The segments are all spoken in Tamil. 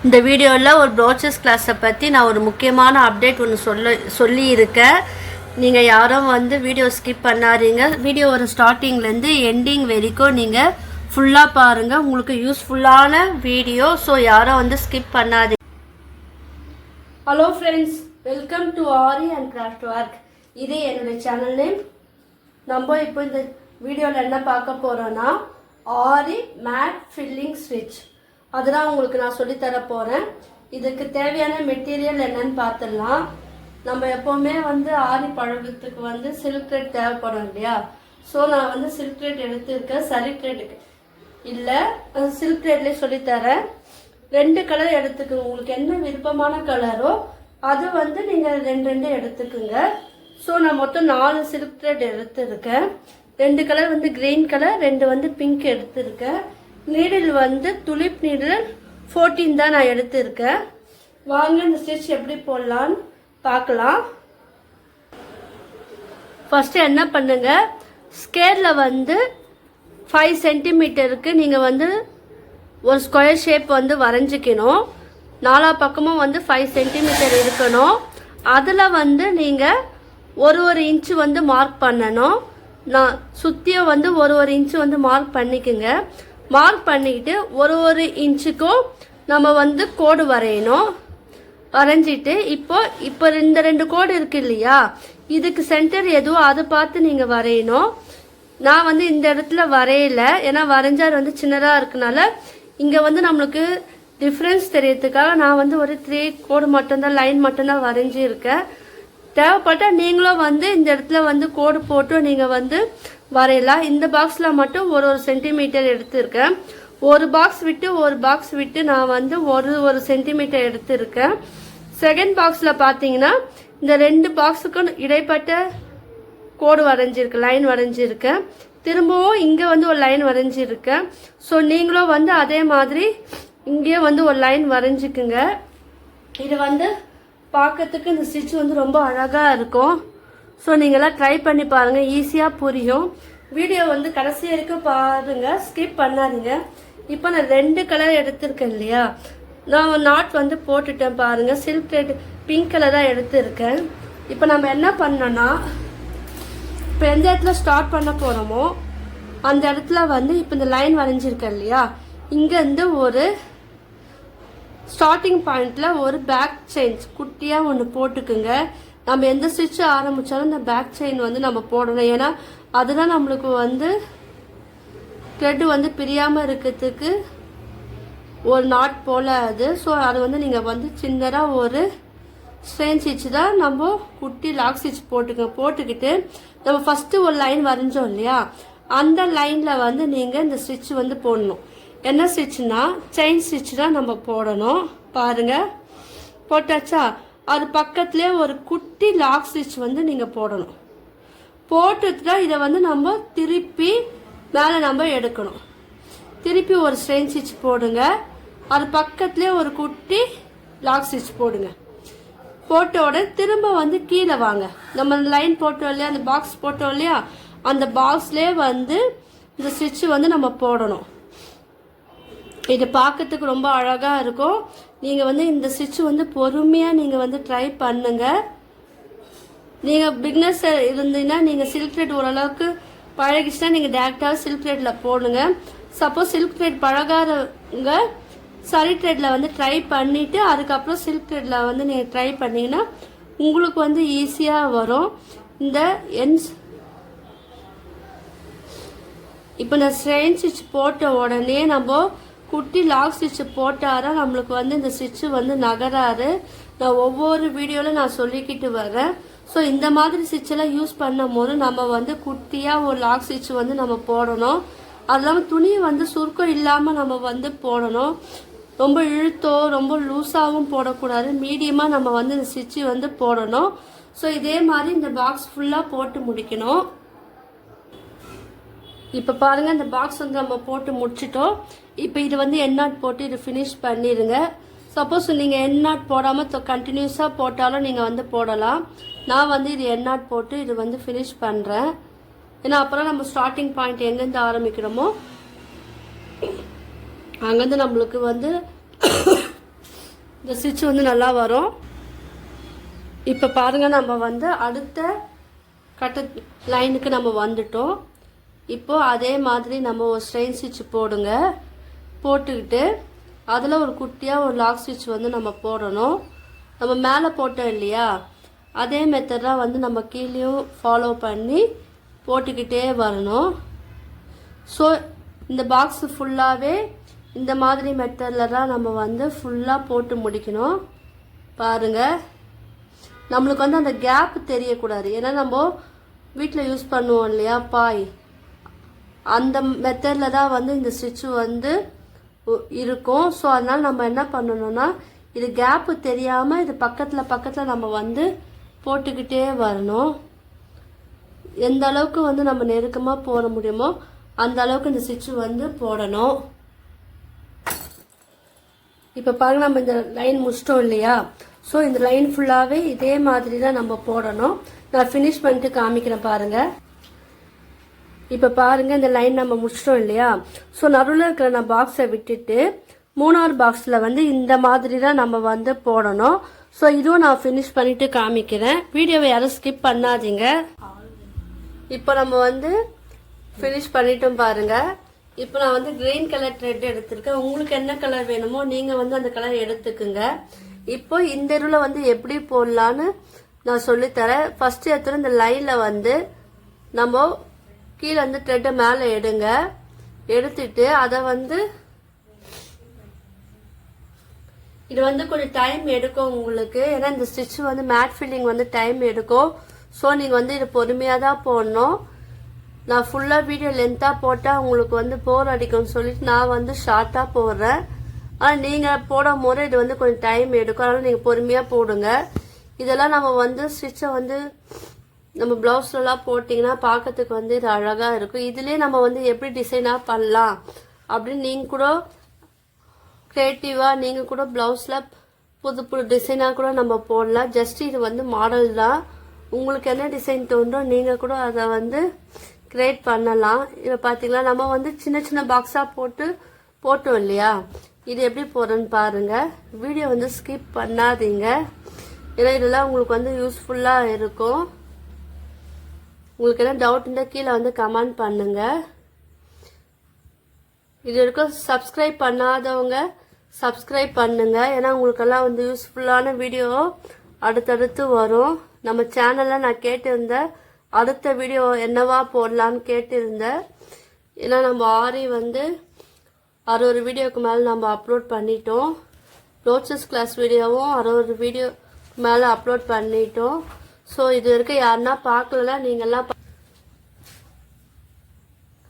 இந்த வீடியோவில் ஒரு ப்ரோச்சஸ் கிளாஸை பற்றி நான் ஒரு முக்கியமான அப்டேட் ஒன்று சொல்லியிருக்கேன். நீங்கள் யாரும் வீடியோ ஸ்கிப் பண்ணாதீங்க. வீடியோ ஒரு ஸ்டார்டிங்லேருந்து எண்டிங் வரைக்கும் நீங்கள் ஃபுல்லாக பாருங்கள். உங்களுக்கு யூஸ்ஃபுல்லான வீடியோ. ஸோ யாரும் ஸ்கிப் பண்ணாதீங்க. Hello friends, welcome to aari and craft work. இது என்னுடைய சேனல் நேம். நம்ம இப்போ இந்த வீடியோவில் என்ன பார்க்க போகிறோன்னா ஆரி மேட் ஃபில்லிங் ஸ்டிச். அதுதான் உங்களுக்கு நான் சொல்லித்தர போகிறேன். இதுக்கு தேவையான மெட்டீரியல் என்னன்னு பார்த்துடலாம். நம்ம எப்போவுமே ஆரி பழகத்துக்கு சில்க் த்ரெட் தேவைப்படும் இல்லையா? ஸோ நான் சில்க் த்ரெட் எடுத்துருக்கேன். சரி த்ரெட்டுக்கு இல்லை, சில்க் த்ரெட்லேயே சொல்லித்தரேன். 2 கலர் எடுத்துக்குங்க. உங்களுக்கு என்ன விருப்பமான கலரோ அது நீங்கள் 2 எடுத்துக்குங்க. ஸோ நான் மொத்தம் 4 சில்க் த்ரெட் எடுத்துருக்கேன். 2 கலர் கிரீன் கலர், 2 பிங்க் எடுத்துருக்கேன். நீடில் துளிப் நீடில் 14 தான் நான் எடுத்துருக்கேன். வாங்க இந்த ஸ்டிச் எப்படி போடலான்னு பார்க்கலாம். ஃபஸ்ட்டு என்ன பண்ணுங்க, ஸ்கேலில் 5 சென்டிமீட்டருக்கு நீங்கள் ஒரு ஸ்கொயர் ஷேப் வரைஞ்சிக்கணும். 4 பக்கமும் 5 சென்டிமீட்டர் இருக்கணும். அதில் நீங்கள் ஒரு இன்ச்சு மார்க் பண்ணணும். நான் சுற்றியும் ஒரு இன்ச்சு மார்க் பண்ணிக்கோங்க. மார்க் பண்ணிக்கிட்டு ஒரு இன்ச்சுக்கும் நம்ம கோடு வரையணும். வரைஞ்சிட்டு இப்போ இந்த 2 கோடு இருக்கு இல்லையா, இதுக்கு சென்டர் எதுவோ அதை பார்த்து நீங்கள் வரையணும். நான் இந்த இடத்துல வரையல, ஏன்னா வரைஞ்சார் சின்னதாக இருக்கனால இங்கே நம்மளுக்கு டிஃப்ரென்ஸ் தெரியறதுக்காக நான் ஒரு 3 கோடு மட்டும்தான், லைன் மட்டும்தான் வரைஞ்சிருக்கேன். தேவைப்பட்டால் நீங்களும் இந்த இடத்துல கோடு போட்டு நீங்கள் வரையலாம். இந்த பாக்ஸில் மட்டும் ஒரு சென்டிமீட்டர் எடுத்திருக்கேன். ஒரு பாக்ஸ் விட்டு நான் ஒரு சென்டிமீட்டர் எடுத்திருக்கேன். செகண்ட் பாக்ஸில் பார்த்தீங்கன்னா இந்த 2 பாக்ஸுக்கும் இடைப்பட்ட கோடு வரைஞ்சிருக்கு, லைன் வரைஞ்சிருக்கேன். திரும்பவும் இங்கே ஒரு லைன் வரைஞ்சிருக்கேன். ஸோ நீங்களும் அதே மாதிரி இங்கேயே ஒரு லைன் வரைஞ்சிக்குங்க. இது பார்க்கறதுக்கு இந்த ஸ்டிச் ரொம்ப அழகாக இருக்கும். ஸோ நீங்களாம் ட்ரை பண்ணி பாருங்கள், ஈஸியாக புரியும். வீடியோ கடைசி வரைக்கும் பாருங்கள், ஸ்கிப் பண்ணாதீங்க. இப்போ நான் 2 கலர் எடுத்திருக்கேன் இல்லையா, நான் நாட் போட்டுட்டேன் பாருங்கள். சில்க் த்ரெட் பிங்க் கலர் தான் எடுத்திருக்கேன். இப்போ நம்ம என்ன பண்ணோன்னா, இப்போ எந்த இடத்துல ஸ்டார்ட் பண்ண போகிறோமோ அந்த இடத்துல இப்போ இந்த லைன் வரைஞ்சிருக்கேன் இல்லையா, இங்கேருந்து ஒரு ஸ்டார்டிங் பாயிண்டில் ஒரு பேக் செயின் குட்டியாக ஒன்று போட்டுக்குங்க. நம்ம எந்த ஸ்டிச் ஆரம்பித்தாலும் இந்த பேக் செயின் நம்ம போடணும். ஏன்னா அதுதான் நம்மளுக்கு த்ரெட்டு பிரியாமல் இருக்கிறதுக்கு ஒரு நாட் போல் அது. ஸோ அது நீங்கள் சின்னதாக ஒரு ஸ்ட்ரெயின் ஸ்டிச் தான் நம்ம குட்டி லாக் ஸ்டிச் போட்டுக்கிட்டு நம்ம ஃபஸ்ட்டு ஒரு லைன் வரைஞ்சோம் இல்லையா, அந்த லைனில் நீங்கள் இந்த ஸ்டிச் போடணும். என்ன ஸ்டிச்னா செயின் ஸ்டிச் தான் நம்ம போடணும். பாருங்கள், போட்டாச்சா? அது பக்கத்துலேயே ஒரு குட்டி லாக் ஸ்டிச் நீங்கள் போடணும். போட்டுட்டு தான் இதை நம்ம திருப்பி மேலே நம்ம எடுக்கணும். திருப்பி ஒரு ஸ்ட்ரெயின் ஸ்டிச் போடுங்க. அது பக்கத்துலேயே ஒரு குட்டி லாக் ஸ்டிச் போடுங்க. போட்டோட திரும்ப கீழே வாங்க. நம்ம லைன் போட்டோம் இல்லையா, அந்த பாக்ஸ் போட்டோம் இல்லையா, அந்த பாக்ஸ்லேயே இந்த ஸ்டிச் நம்ம போடணும். இது பார்க்கறதுக்கு ரொம்ப அழகாக இருக்கும். நீங்கள் இந்த ஸ்டிச் பொறுமையாக நீங்கள் ட்ரை பண்ணுங்கள். நீங்கள் பிக்னஸ் இருந்தீங்கன்னா நீங்கள் சில்க் த்ரெட் ஓரளவுக்கு பழகிச்சுன்னா நீங்கள் டேரெக்டாக சில்க் த்ரெட்டில் போடுங்க. சப்போஸ் சில்க் த்ரெட் பழகாதவங்க சரி த்ரெட்டில் ட்ரை பண்ணிவிட்டு அதுக்கப்புறம் சில்க் த்ரெட்டில் நீங்கள் ட்ரை பண்ணிங்கன்னா உங்களுக்கு ஈஸியாக வரும். இந்த எண்ட்ஸ் இப்போ நான் ஸ்ட்ரெயின் ஸ்டிச் போட்ட உடனே நம்ம குட்டி லாக் ஸ்டிச் போட்டாதான் நம்மளுக்கு இந்த ஸ்டிச்சு நகராது. நான் ஒவ்வொரு வீடியோவில் நான் சொல்லிக்கிட்டு வரேன். ஸோ இந்த மாதிரி ஸ்டிச்செல்லாம் யூஸ் பண்ணும் போது நம்ம குட்டியாக ஒரு லாக் ஸ்டிச் நம்ம போடணும். அது இல்லாமல் துணி சுருக்கம் இல்லாமல் நம்ம போடணும். ரொம்ப இழுத்தோ ரொம்ப லூஸாகவும் போடக்கூடாது. மீடியமாக நம்ம இந்த ஸ்டிச்சு போடணும். ஸோ இதே மாதிரி இந்த பாக்ஸ் ஃபுல்லாக போட்டு முடிக்கணும். இப்போ பாருங்கள், இந்த பாக்ஸ் நம்ம போட்டு முடிச்சிட்டோம். இப்போ இது எண்ணாட் போட்டு இது ஃபினிஷ் பண்ணிடுங்க. சப்போஸ் நீங்கள் எண்ணாட் போடாமல் கண்டினியூஸாக போட்டாலும் நீங்கள் போடலாம். நான் இது எண்ணாட் போட்டு இது ஃபினிஷ் பண்ணுறேன். ஏன்னா அப்புறம் நம்ம ஸ்டார்டிங் பாயிண்ட் எங்கேருந்து ஆரம்பிக்கிறோமோ அங்கேருந்து நம்மளுக்கு இந்த ஸ்டிச் வந்து நல்லா வரும். இப்போ பாருங்கள், நம்ம வந்து அடுத்த கட்ட லைனுக்கு நம்ம வந்துட்டோம். இப்போது அதே மாதிரி நம்ம ஒரு ஸ்ட்ரெயின் ஸ்டிச் போடுங்க. போட்டுக்கிட்டு அதில் ஒரு குட்டியாக ஒரு லாக் ஸ்டிச் வந்து நம்ம போடணும். நம்ம மேலே போட்டோம் இல்லையா, அதே மெத்தடாக வந்து நம்ம கீழேயும் ஃபாலோ பண்ணி போட்டுக்கிட்டே வரணும். ஸோ இந்த பாக்ஸ் ஃபுல்லாகவே இந்த மாதிரி மெத்தடில் தான் நம்ம வந்து ஃபுல்லாக போட்டு முடிக்கணும். பாருங்கள், நம்மளுக்கு வந்து அந்த கேப் தெரியக்கூடாது. ஏன்னா நம்ம வீட்டில் யூஸ் பண்ணுவோம் இல்லையா பாய், அந்த மெத்தடில் தான் வந்து இந்த ஸ்டிச்சு வந்து இருக்கும். ஸோ அதனால் நம்ம என்ன பண்ணணும்னா, இது கேப்பு தெரியாமல் இது பக்கத்தில் நம்ம வந்து போட்டுக்கிட்டே வரணும். எந்த அளவுக்கு வந்து நம்ம நெருக்கமாக போட முடியுமோ அந்த அளவுக்கு இந்த ஸ்டிச்சு வந்து போடணும். இப்போ பாருங்க, நம்ம இந்த லைன் முடிச்சிட்டோம் இல்லையா. ஸோ இந்த லைன் ஃபுல்லாகவே இதே மாதிரி தான் நம்ம போடணும். நான் ஃபினிஷ் பண்ணிட்டு காமிக்கிறேன் பாருங்கள். இப்போ பாருங்கள், இந்த லைன் நம்ம முடிச்சிட்டோம் இல்லையா. ஸோ நடுவில் இருக்கிற நான் பாக்ஸை விட்டுட்டு 3வது பாக்ஸில் வந்து இந்த மாதிரி தான் நம்ம வந்து போடணும். ஸோ இதுவும் நான் ஃபினிஷ் பண்ணிட்டு காமிக்கிறேன். வீடியோவை யாரும் ஸ்கிப் பண்ணாதீங்க. இப்போ நம்ம வந்து ஃபினிஷ் பண்ணிட்டோம் பாருங்கள். இப்போ நான் வந்து கிரீன் கலர் த்ரெட் எடுத்திருக்கேன். உங்களுக்கு என்ன கலர் வேணுமோ நீங்கள் வந்து அந்த கலர் எடுத்துக்குங்க. இப்போ இந்த இதுல வந்து எப்படி போடலான்னு நான் சொல்லித்தரேன். ஃபர்ஸ்ட் எடுத்து இந்த லைனில் வந்து நம்ம கீழே வந்து த்ரெட்டை மேலே எடுங்க. எடுத்துட்டு அதை வந்து இது வந்து கொஞ்சம் டைம் எடுக்கும் உங்களுக்கு. ஏன்னா இந்த ஸ்டிச் வந்து மேட் ஃபில்லிங் வந்து டைம் எடுக்கும். ஸோ நீங்கள் வந்து இது பொறுமையாக தான் போடணும். நான் ஃபுல்லாக வீடியோ லென்த்தாக போட்டால் உங்களுக்கு வந்து போர் அடிக்கும்னு சொல்லிட்டு நான் வந்து ஷார்ட்டாக போடுறேன். ஆனால் நீங்கள் போடும் போது இது வந்து கொஞ்சம் டைம் எடுக்கும். அதனால் நீங்கள் பொறுமையாக போடுங்க. இதெல்லாம் நம்ம வந்து ஸ்டிச்சை வந்து நம்ம ப்ளவுஸ்லாம் போட்டிங்கன்னா பார்க்கறதுக்கு வந்து இது அழகாக இருக்கும். இதுலேயே நம்ம வந்து எப்படி டிசைனாக பண்ணலாம் அப்படின்னு நீங்கள் கூட க்ரியேட்டிவாக நீங்கள் கூட ப்ளவுஸில் புது டிசைனாக கூட நம்ம போடலாம். ஜஸ்ட் இது வந்து மாடல் தான். உங்களுக்கு என்ன டிசைன் தோன்றோ நீங்கள் கூட அதை வந்து கிரியேட் பண்ணலாம். இதை பார்த்தீங்களா, நம்ம வந்து சின்ன சின்ன பாக்ஸாக போட்டோம் இல்லையா. இது எப்படி போடுறேன்னு பாருங்கள். வீடியோ வந்து ஸ்கிப் பண்ணாதீங்க. ஏன்னா இதெல்லாம் உங்களுக்கு வந்து யூஸ்ஃபுல்லாக இருக்கும். உங்களுக்கு என்ன டவுட் இருந்தால் கீழே வந்து கமெண்ட் பண்ணுங்கள். இது வரைக்கும் சப்ஸ்கிரைப் பண்ணாதவங்க சப்ஸ்கிரைப் பண்ணுங்க. ஏன்னா உங்களுக்கெல்லாம் வந்து யூஸ்ஃபுல்லான வீடியோ அடுத்தடுத்து வரும். நம்ம சேனலில் நான் கேட்டிருந்தேன் அடுத்த வீடியோ என்னவா போடலான்னு கேட்டிருந்தேன். ஏன்னா நம்ம ஆரி வந்து 60 வீடியோக்கு மேலே நம்ம அப்லோட் பண்ணிட்டோம். ரோச்சஸ் கிளாஸ் வீடியோவும் 60 வீடியோ மேலே அப்லோட் பண்ணிட்டோம். ஸோ இது வரைக்கும் யாருன்னா பார்க்கலன்னா நீங்கள்லாம்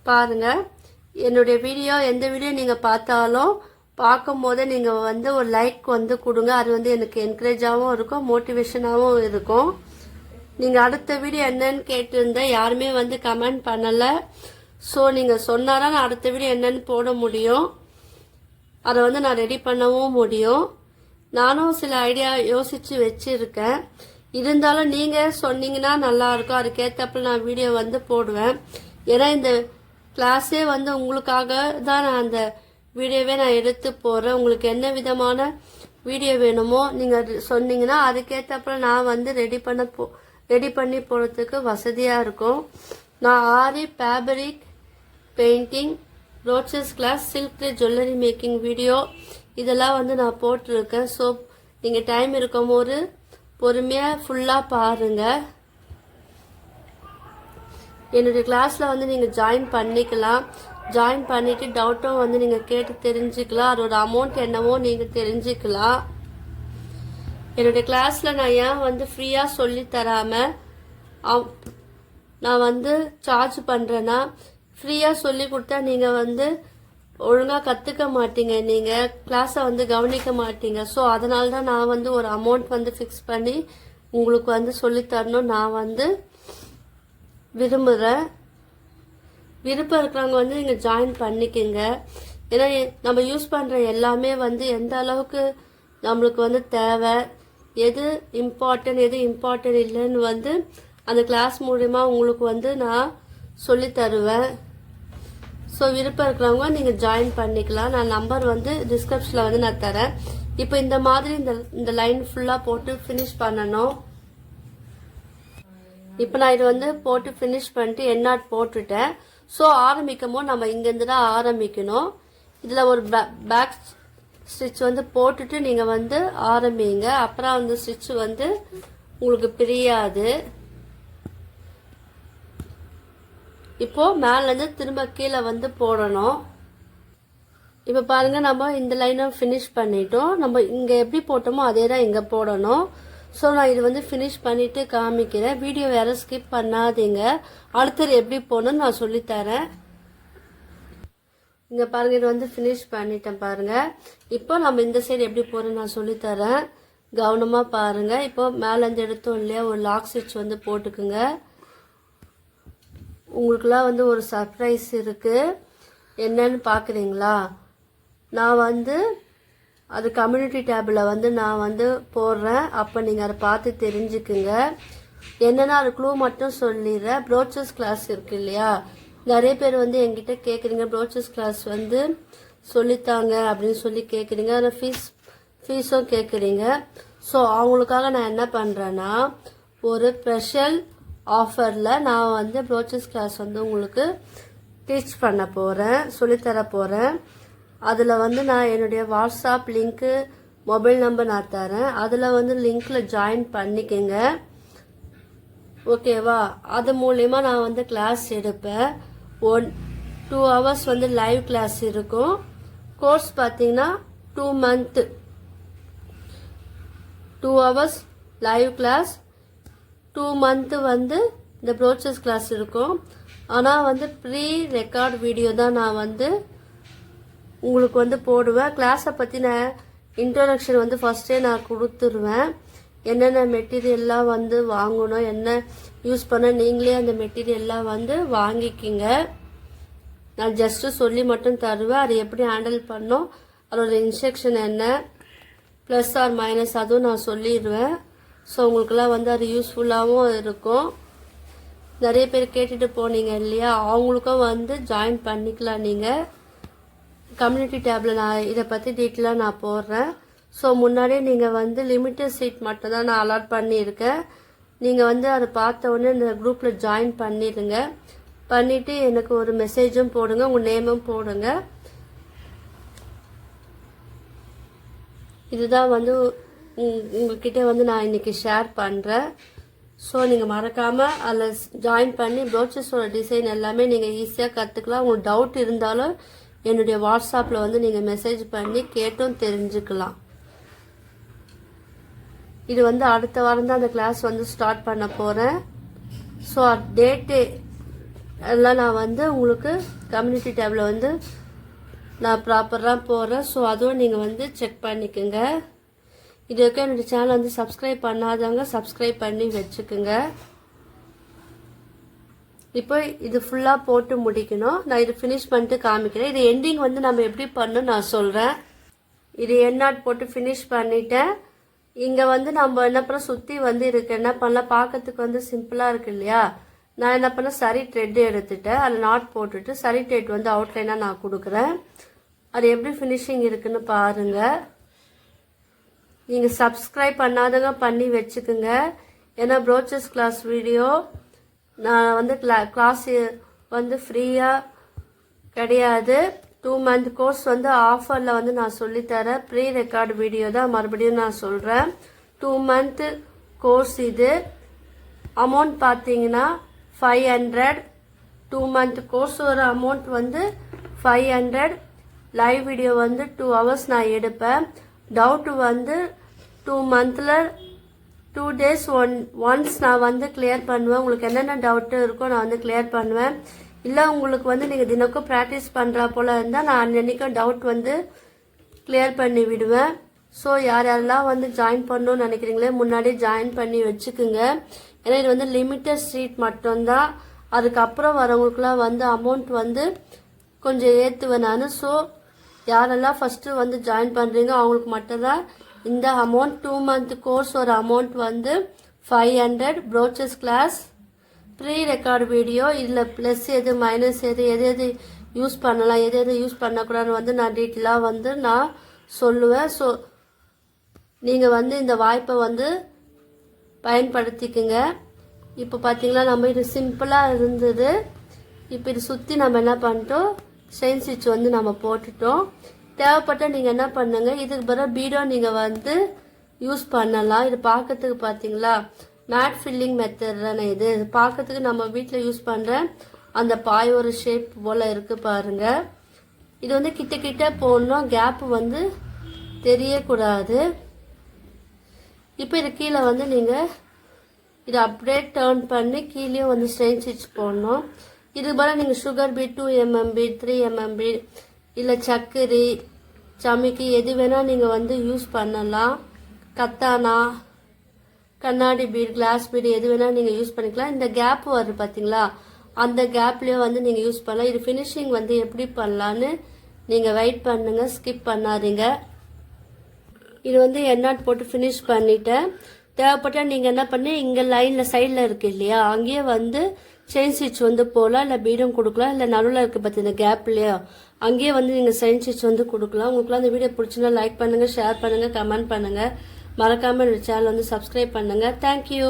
பாருங்கள். என்னுடைய வீடியோ எந்த வீடியோ நீங்கள் பார்த்தாலும் பார்க்கும் போதே நீங்கள் வந்து ஒரு லைக் வந்து கொடுங்க. அது வந்து எனக்கு என்கரேஜாகவும் இருக்கும், மோட்டிவேஷனாகவும் இருக்கும். நீங்கள் அடுத்த வீடியோ என்னன்னு கேட்டிருந்தேன், யாருமே வந்து கமெண்ட் பண்ணலை. ஸோ நீங்கள் சொன்னாதான் நான் அடுத்த வீடியோ என்னன்னு போட முடியும். அதை வந்து நான் ரெடி பண்ணவும் முடியும். நானும் சில ஐடியா யோசித்து வச்சுருக்கேன். இருந்தாலும் நீங்கள் சொன்னீங்கன்னா நல்லாயிருக்கும். அதுக்கேற்றப்பல நான் வீடியோ வந்து போடுவேன். ஏன்னா இந்த கிளாஸே வந்து உங்களுக்காக தான் நான் அந்த வீடியோவே நான் எடுத்து போடுறேன். உங்களுக்கு என்ன விதமான வீடியோ வேணுமோ நீங்கள் சொன்னீங்கன்னா அதுக்கேற்றப்பல நான் வந்து ரெடி பண்ணி போடுறதுக்கு வசதியாக இருக்கும். நான் ஆரி ஃபேப்ரிக் பெயிண்டிங், ரோச்சஸ் class, silk jewellery making video இதெல்லாம் வந்து நான் போட்டிருக்கேன். ஸோ நீங்கள் டைம் இருக்கும் போது பொறுமையாக ஃபுல்லாக பாருங்கள். என்னுடைய கிளாஸில் வந்து நீங்கள் ஜாயின் பண்ணிக்கலாம். ஜாயின் பண்ணிவிட்டு டவுட்டும் வந்து நீங்கள் கேட்டு தெரிஞ்சுக்கலாம். அதோட அமௌண்ட் என்னவோ நீங்கள் தெரிஞ்சுக்கலாம். என்னுடைய கிளாஸில் நான் ஏன் வந்து ஃப்ரீயாக சொல்லி தராமல் நான் வந்து சார்ஜ் பண்ணுறேன்னா, ஃப்ரீயாக சொல்லி கொடுத்தா நீங்கள் வந்து ஒழுங்காக கற்றுக்க மாட்டீங்க, நீங்கள் கிளாஸை வந்து கவனிக்க மாட்டீங்க. ஸோ அதனால தான் நான் வந்து ஒரு அமௌண்ட் வந்து ஃபிக்ஸ் பண்ணி உங்களுக்கு வந்து சொல்லித்தரணும் நான் வந்து விரும்புகிறேன். விருப்பம் இருக்கிறவங்க வந்து நீங்கள் ஜாயின் பண்ணிக்கோங்க. ஏன்னா நம்ம யூஸ் பண்ணுற எல்லாமே வந்து எந்த அளவுக்கு நம்மளுக்கு வந்து தேவை, எது இம்பார்ட்டன்ட் இல்லைன்னு வந்து அந்த கிளாஸ் மூலிமா உங்களுக்கு வந்து நான் சொல்லி தருவேன். ஸோ விருப்பம் இருக்கிறவங்க நீங்கள் ஜாயின் பண்ணிக்கலாம். நான் நம்பர் வந்து டிஸ்கிரிப்ஷனில் வந்து நான் தரேன். இப்போ இந்த மாதிரி இந்த லைன் ஃபுல்லாக போட்டு ஃபினிஷ் பண்ணணும். இப்போ நான் இது வந்து போட்டு ஃபினிஷ் பண்ணிட்டு எண்ணாட் போட்டுட்டேன். ஸோ ஆரம்பிக்கும் போது நம்ம இங்கேருந்து தான் ஆரம்பிக்கணும். இதில் ஒரு பேக் ஸ்டிச் வந்து போட்டுட்டு நீங்கள் வந்து ஆரம்பிங்க. அப்புறம் அந்த ஸ்டிச் வந்து உங்களுக்கு பிரியாது. இப்போ மேலேருந்து திரும்ப கீழே வந்து போடணும். இப்போ பாருங்க, நம்ம இந்த லைனை ஃபினிஷ் பண்ணிட்டோம். நம்ம இங்கே எப்படி போட்டோமோ அதே தான் இங்கே போடணும். ஸோ நான் இது வந்து ஃபினிஷ் பண்ணிட்டு காமிக்கிறேன். வீடியோ வேற ஸ்கிப் பண்ணாதீங்க. அடுத்தது எப்படி போகணும்னு நான் சொல்லித்தரேன். இங்கே பாருங்க, இது வந்து ஃபினிஷ் பண்ணிட்டேன் பாருங்க. இப்போ நம்ம இந்த சைடு எப்படி போகிறோன்னு நான் சொல்லித்தரேன். கவனமாக பாருங்க. இப்போ மேலேருந்து எடுத்தோம் இல்லையா, ஒரு லாக் ஸ்டிச் வந்து போட்டுக்குங்க. உங்களுக்குலாம் வந்து ஒரு சர்ப்ரைஸ் இருக்கு. என்னன்னு பார்க்குறீங்களா? நான் வந்து அது கம்யூனிட்டி டேபில் வந்து நான் வந்து போடுறேன். அப்போ நீங்கள் அதை பார்த்து தெரிஞ்சுக்குங்க. என்னென்னா அது க்ளூ மட்டும் சொல்லிடுறேன். ப்ரோச்சர்ஸ் கிளாஸ் இருக்கு இல்லையா, நிறைய பேர் வந்து என்கிட்ட கேட்குறீங்க, ப்ரோச்சர்ஸ் கிளாஸ் வந்து சொல்லித்தாங்க அப்படின்னு சொல்லி கேட்குறீங்க. அதில் ஃபீஸும் கேட்குறீங்க. ஸோ அவங்களுக்காக நான் என்ன பண்ணுறேன்னா, ஒரு ஸ்பெஷல் ஆஃபரில் நான் வந்து ப்ரோச்சர்ஸ் கிளாஸ் வந்து உங்களுக்கு டீச் பண்ண போகிறேன், சொல்லித்தர போகிறேன். அதில் வந்து நான் என்னுடைய வாட்ஸ்அப் லிங்க்கு, மொபைல் நம்பர் நான் தரேன். அதில் வந்து லிங்க்கில் ஜாயின் பண்ணிக்கங்க. ஓகேவா? அது மூலயமா நான் வந்து கிளாஸ் எடுப்பேன். 2 hours வந்து லைவ் கிளாஸ் இருக்கும். கோர்ஸ் பார்த்தீங்கன்னா 2 month 2 hours live class, 2 month வந்து இந்த ப்ரோச்சர்ஸ் கிளாஸ் இருக்கும். ஆனால் வந்து ப்ரீ ரெக்கார்ட் வீடியோ தான் நான் வந்து உங்களுக்கு வந்து போடுவேன். கிளாஸை பற்றின இன்ட்ரோடக்ஷன் வந்து ஃபஸ்ட்டே நான் கொடுத்துருவேன். என்னென்ன மெட்டீரியல்லாம் வந்து வாங்கணும், என்ன யூஸ் பண்ண, நீங்களே அந்த மெட்டீரியல்லாம் வந்து வாங்கிக்கிங்க. நான் ஜஸ்ட்டு சொல்லி மட்டும் தருவேன். அதை எப்படி ஹேண்டில் பண்ணோம், அதோட இன்ஸ்ட்ரக்ஷன் என்ன, ப்ளஸ் ஆர் மைனஸ் அதுவும் நான் சொல்லிடுவேன். ஸோ உங்களுக்கெல்லாம் வந்து அது யூஸ்ஃபுல்லாகவும் இருக்கும். நிறைய பேர் கேட்டுட்டு போனீங்க இல்லையா, அவங்களுக்கும் வந்து ஜாயின் பண்ணிக்கலாம். நீங்கள் கம்யூனிட்டி டேபில் நான் இதை பற்றி டீட்டெயிலாக நான் போடுறேன். ஸோ முன்னாடியே நீங்கள் வந்து லிமிட்டட் சீட் மட்டும் தான் நான் அலாட் பண்ணியிருக்கேன். நீங்கள் வந்து அதை பார்த்த உடனே இந்த குரூப்பில் ஜாயின் பண்ணிடுங்க. பண்ணிவிட்டு எனக்கு ஒரு மெசேஜும் போடுங்க, உங்கள் நேமும் போடுங்க. இதுதான் வந்து உங்ககிட்ட வந்து நான் இன்றைக்கி ஷேர் பண்ணுறேன். ஸோ நீங்கள் மறக்காமல் அதில் ஜாயின் பண்ணி ப்ரோச்சர்ஸோட டிசைன் எல்லாமே நீங்கள் ஈஸியாக கற்றுக்கலாம். உங்களுக்கு டவுட் இருந்தாலும் என்னுடைய வாட்ஸ்அப்பில் வந்து நீங்கள் மெசேஜ் பண்ணி கேட்டும் தெரிஞ்சுக்கலாம். இது வந்து அடுத்த வாரம் தான் அந்த கிளாஸ் வந்து ஸ்டார்ட் பண்ண போகிறேன். ஸோ டேட்டு எல்லாம் நான் வந்து உங்களுக்கு கம்யூனிட்டி டேபில் வந்து நான் ப்ராப்பராக போகிறேன். ஸோ அதுவும் நீங்கள் வந்து செக் பண்ணிக்கோங்க. இது வரைக்கும் என்னுடைய சேனல் வந்து சப்ஸ்கிரைப் பண்ணாதவங்க சப்ஸ்கிரைப் பண்ணி வச்சுக்கோங்க. இப்போ இது ஃபுல்லாக போட்டு முடிக்கணும். நான் இது ஃபினிஷ் பண்ணிட்டு காமிக்கிறேன். இது எண்டிங் வந்து நம்ம எப்படி பண்ணணும் நான் சொல்கிறேன். இது எண்ணாட் போட்டு ஃபினிஷ் பண்ணிட்டேன். இங்கே வந்து நம்ம என்ன பண்ண சுற்றி வந்து இருக்கு, என்ன பண்ணலாம், பார்க்கறதுக்கு வந்து சிம்பிளாக இருக்கு இல்லையா. நான் என்ன பண்ண சரி த்ரெட் எடுத்துட்டேன், அதில் நாட் போட்டுட்டு சரி த்ரெட் வந்து அவுட்லைனாக நான் கொடுக்குறேன். அது எப்படி ஃபினிஷிங் இருக்குன்னு பாருங்கள். நீங்கள் சப்ஸ்கிரைப் பண்ணாதவங்க பண்ணி வச்சுக்கோங்க. ஏன்னா ப்ரோச்சர்ஸ் கிளாஸ் வீடியோ நான் வந்து கிளாஸ் வந்து ஃப்ரீயாக கிடையாது. 2 month கோர்ஸ் வந்து ஆஃபரில் வந்து நான் சொல்லித்தரேன். ப்ரீ ரெக்கார்டு வீடியோ தான் மறுபடியும் நான் சொல்கிறேன். 2 month கோர்ஸ் இது. அமௌண்ட் பார்த்தீங்கன்னா 500. 2 month கோர்ஸ் ஒரு அமௌண்ட் வந்து 500. லைவ் வீடியோ வந்து 2 hours நான் எடுப்பேன். டவுட் வந்து 2 monthல 2 days ஒன்ஸ் நான் வந்து கிளியர் பண்ணுவேன். உங்களுக்கு என்னென்ன டவுட்டு இருக்கோ நான் வந்து கிளியர் பண்ணுவேன். இல்லை உங்களுக்கு வந்து நீங்கள் தினக்கும் ப்ராக்டிஸ் பண்ணுறா போல் இருந்தால் நான் அன்றைக்கும் டவுட் வந்து கிளியர் பண்ணி விடுவேன். ஸோ யாரெல்லாம் வந்து ஜாயின் பண்ணணும்னு நினைக்கிறீங்களே முன்னாடியே ஜாயின் பண்ணி வச்சுக்குங்க. ஏன்னா இது வந்து லிமிட்டட் சீட் மட்டும்தான். அதுக்கப்புறம் வரவங்களுக்குலாம் வந்து அமௌண்ட் வந்து கொஞ்சம் ஏற்றுவேன் நான். ஸோ யாரெல்லாம் ஃபஸ்ட்டு வந்து ஜாயின் பண்ணுறீங்க அவங்களுக்கு மட்டும்தான் இந்த அமௌண்ட். 2 month கோர்ஸ் ஒரு அமௌண்ட் வந்து 500. Brochures class pre record video. இதில் ப்ளஸ் எது மைனஸ் எது எது யூஸ் பண்ணலாம், எது யூஸ் பண்ணக்கூடாதுன்னு வந்து நான் டீட்டெயிலாக வந்து நான் சொல்லுவேன். ஸோ நீங்கள் வந்து இந்த வாய்ப்பை வந்து பயன்படுத்திக்குங்க. இப்போ பார்த்தீங்களா நம்ம இது சிம்பிளாக இருந்தது. இப்போ இது சுற்றி நம்ம என்ன பண்ணிட்டோம், செயின் ஸ்டிச் வந்து நம்ம போட்டுட்டோம். தேவைப்பட்ட நீங்கள் என்ன பண்ணுங்க, இதுக்கு பிறகு பீடோ நீங்கள் வந்து யூஸ் பண்ணலாம். இது பார்க்கறதுக்கு பார்த்தீங்களா மேட் ஃபில்லிங் மெத்தட் தானே இது. பார்க்கறதுக்கு நம்ம வீட்டில் யூஸ் பண்ணுற அந்த பாய் ஒரு ஷேப் போல் இருக்குது பாருங்க. இது வந்து கிட்ட கிட்ட போடணும், கேப் வந்து தெரியக்கூடாது. இப்போ இது கீழே வந்து நீங்கள் இதை அப்படியே டர்ன் பண்ணி கீழே வந்து செயின் ஸ்டிச் போடணும். இது போல நீங்கள் sugar bead, 2 mm bead, 3 mm bead, இல்லை சக்கரி சமிக்கி எது வேணால் நீங்கள் வந்து யூஸ் பண்ணலாம். கத்தானா, கண்ணாடி பீட், கிளாஸ் பீட் எது வேணால் நீங்கள் யூஸ் பண்ணிக்கலாம். இந்த கேப் வருது பார்த்தீங்களா, அந்த கேப்லேயே வந்து நீங்கள் யூஸ் பண்ணலாம். இது ஃபினிஷிங் வந்து எப்படி பண்ணலான்னு நீங்கள் வெயிட் பண்ணுங்கள், ஸ்கிப் பண்ணாதீங்க. இது வந்து எண்ணாட் போட்டு ஃபினிஷ் பண்ணிட்டேன். தேவைப்பட்டால் நீங்கள் என்ன பண்ணி இங்கே லைனில் சைடில் இருக்குது இல்லையா, அங்கேயே வந்து செயின் ஸ்டிச் வந்து போகலாம், இல்லை பீடம் கொடுக்கலாம், இல்லை நடுவில் இருக்குது பார்த்தீங்க கேப்லையோ அங்கேயே வந்து நீங்கள் செயின் ஸ்டிச் வந்து கொடுக்கலாம். உங்களுக்குலாம் இந்த வீடியோ பிடிச்சினா லைக் பண்ணுங்கள், ஷேர் பண்ணுங்கள், கமெண்ட் பண்ணுங்கள். மறக்காமல் இந்த சேனல் வந்து சப்ஸ்கிரைப் பண்ணுங்கள். தேங்க்யூ.